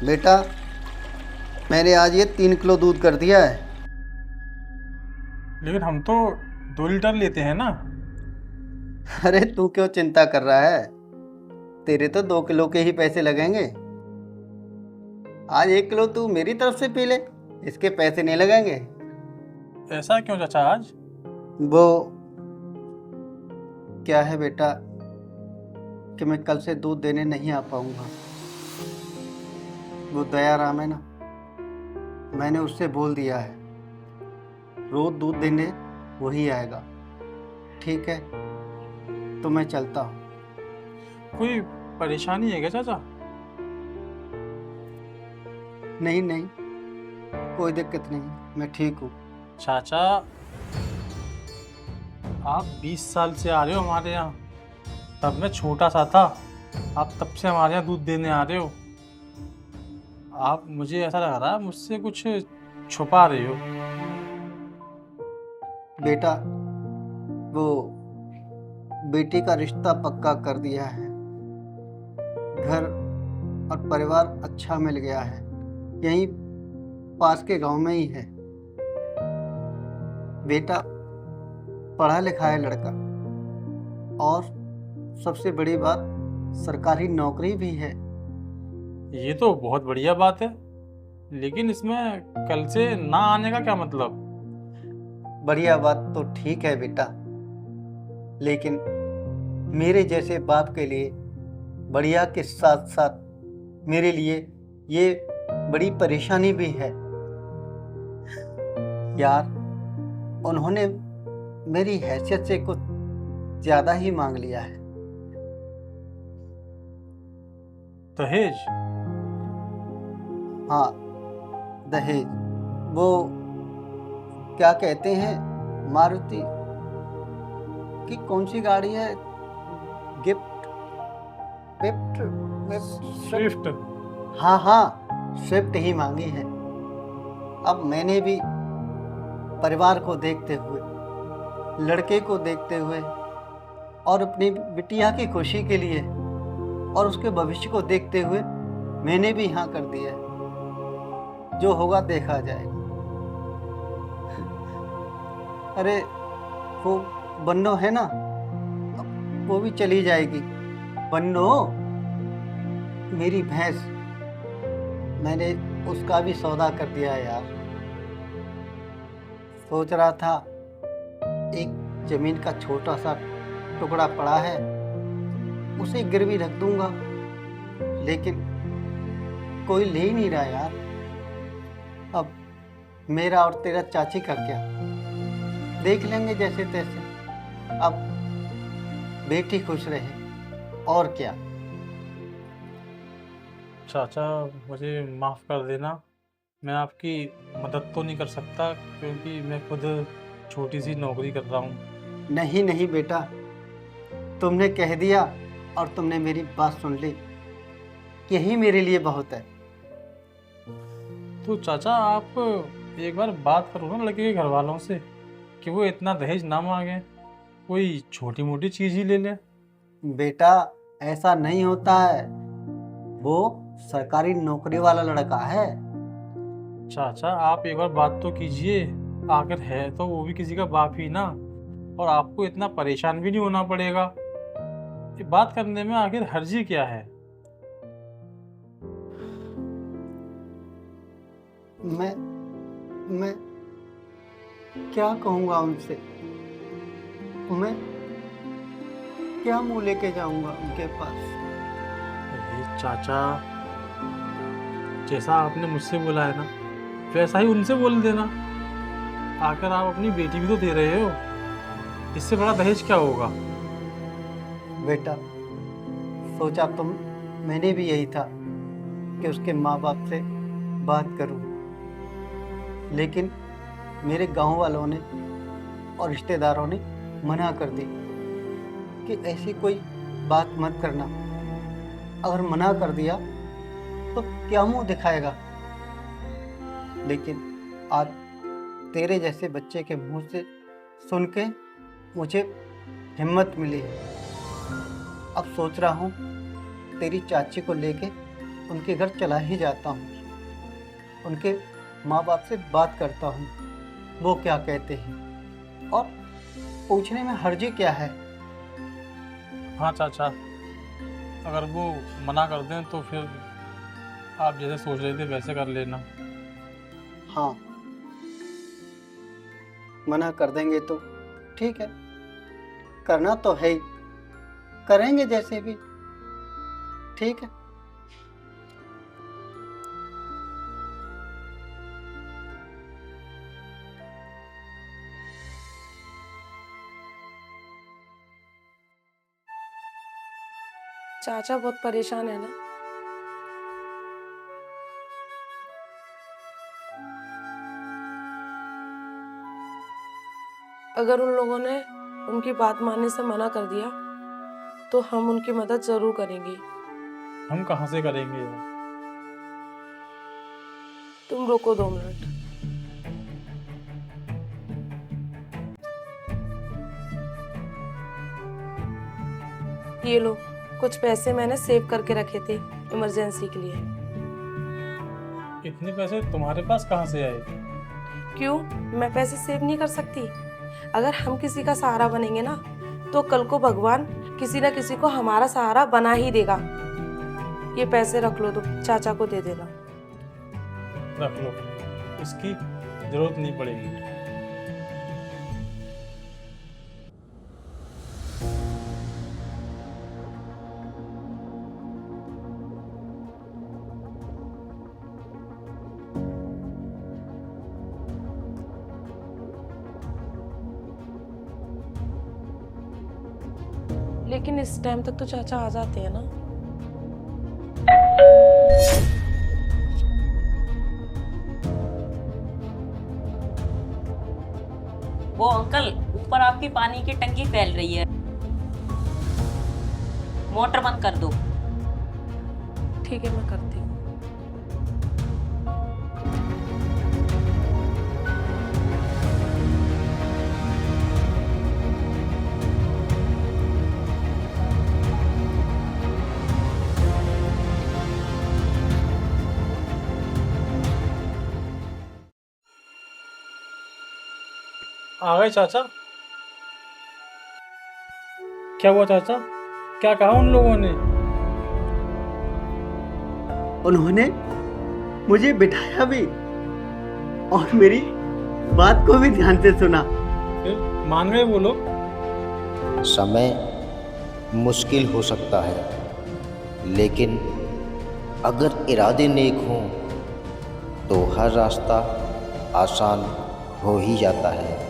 बेटा, मैंने आज ये 3 किलो दूध कर दिया है। लेकिन हम तो 2 लीटर लेते हैं ना। अरे तू क्यों चिंता कर रहा है? तेरे तो 2 किलो के ही पैसे लगेंगे। आज 1 किलो तू मेरी तरफ से पी ले, इसके पैसे नहीं लगेंगे। ऐसा क्यों चाचा आज? वो क्या है बेटा कि मैं कल से दूध देने नहीं आ पाऊंगा। वो दयाराम है ना, मैंने उससे बोल दिया है रोज दूध देने वही आएगा। ठीक है, तो मैं चलता हूँ। कोई परेशानी है क्या चाचा? नहीं नहीं, कोई दिक्कत नहीं, मैं ठीक हूँ। चाचा, आप 20 साल से आ रहे हो हमारे यहाँ। तब मैं छोटा सा था, आप तब से हमारे यहाँ दूध देने आ रहे हो। आप, मुझे ऐसा लग रहा है मुझसे कुछ छुपा रहे हो। बेटा, वो बेटी का रिश्ता पक्का कर दिया है, घर और परिवार अच्छा मिल गया है, यहीं पास के गांव में ही है। बेटा पढ़ा लिखा है लड़का, और सबसे बड़ी बात सरकारी नौकरी भी है। ये तो बहुत बढ़िया बात है, लेकिन इसमें कल से ना आने का क्या मतलब? बढ़िया बात तो ठीक है बेटा, लेकिन मेरे जैसे बाप के लिए बढ़िया के साथ साथ मेरे लिए ये बड़ी परेशानी भी है। यार, उन्होंने मेरी हैसियत से कुछ ज्यादा ही मांग लिया है। दहेज? हाँ, दहेज। वो क्या कहते हैं, मारुति की कौन सी गाड़ी है, गिफ्ट, विफ्ट, स्विफ्ट? हाँ हाँ, स्विफ्ट ही मांगी है। अब मैंने भी परिवार को देखते हुए, लड़के को देखते हुए, और अपनी बिटिया की खुशी के लिए और उसके भविष्य को देखते हुए मैंने भी हाँ कर दिया है। जो होगा देखा जाएगा। अरे वो बन्नो है ना, वो भी चली जाएगी। बन्नो, मेरी भैंस, मैंने उसका भी सौदा कर दिया है यार। सोच रहा था एक जमीन का छोटा सा टुकड़ा पड़ा है, उसे गिरवी रख दूंगा, लेकिन कोई ले ही नहीं रहा यार। अब मेरा और तेरा चाची का क्या, देख लेंगे जैसे तैसे। अब बेटी खुश रहे और क्या। चाचा, मुझे माफ़ कर देना। मैं आपकी मदद तो नहीं कर सकता, क्योंकि मैं खुद छोटी सी नौकरी कर रहा हूँ। नहीं नहीं बेटा, तुमने कह दिया और तुमने मेरी बात सुन ली, यही मेरे लिए बहुत है। तो चाचा, आप एक बार बात करो ना लड़के के घर वालों से कि वो इतना दहेज ना मांगे, कोई छोटी मोटी चीज़ ही ले ले। बेटा ऐसा नहीं होता है, वो सरकारी नौकरी वाला लड़का है। चाचा, आप एक बार बात तो कीजिए। आखिर है तो वो भी किसी का बाप ही ना, और आपको इतना परेशान भी नहीं होना पड़ेगा। ये बात करने में आखिर हर्जी क्या है? मैं मैं क्या कहूँगा उनसे, मैं क्या मुंह लेके जाऊंगा उनके पास। अरे चाचा, जैसा आपने मुझसे बोला है ना, वैसा ही उनसे बोल देना। आखिर आप अपनी बेटी भी तो दे रहे हो, इससे बड़ा दहेज क्या होगा? बेटा सोचा तुम, मैंने भी यही था कि उसके माँ बाप से बात करूं, लेकिन मेरे गांव वालों ने और रिश्तेदारों ने मना कर दी कि ऐसी कोई बात मत करना। अगर मना कर दिया तो क्या मुंह दिखाएगा। लेकिन आज तेरे जैसे बच्चे के मुंह से सुन के मुझे हिम्मत मिली है। अब सोच रहा हूँ तेरी चाची को लेके उनके घर चला ही जाता हूँ, उनके माँ बाप से बात करता हूँ, वो क्या कहते हैं, और पूछने में हर्जी क्या है। हाँ चाचा, अगर वो मना कर दें तो फिर आप जैसे सोच रहे थे वैसे कर लेना। हाँ, मना कर देंगे तो ठीक है, करना तो है ही, करेंगे जैसे भी, ठीक है। चाचा बहुत परेशान है ना? अगर उन लोगों ने उनकी बात मानने से मना कर दिया तो हम उनकी मदद जरूर करेंगे। हम कहाँ से करेंगे? तुम रुको 2 मिनट। ये लो, कुछ पैसे मैंने सेव करके रखे थे इमरजेंसी के लिए। इतने पैसे तुम्हारे पास कहाँ से आए? क्यों, मैं पैसे सेव नहीं कर सकती? अगर हम किसी का सहारा बनेंगे ना तो कल को भगवान किसी ना किसी को हमारा सहारा बना ही देगा। ये पैसे रख लो, तुम चाचा को दे देना। रख लो, इसकी जरूरत नहीं पड़ेगी। लेकिन इस टाइम तक तो चाचा आ जाते हैं ना। वो अंकल, ऊपर आपकी पानी की टंकी फैल रही है, मोटर बंद कर दो। ठीक है, मैं करती हूँ। आ गए चाचा? क्या हुआ चाचा, क्या कहा उन लोगों ने? उन्होंने मुझे बिठाया भी और मेरी बात को भी ध्यान से सुना। फिर मान गए वो लोग? समय मुश्किल हो सकता है, लेकिन अगर इरादे नेक हों तो हर रास्ता आसान हो ही जाता है।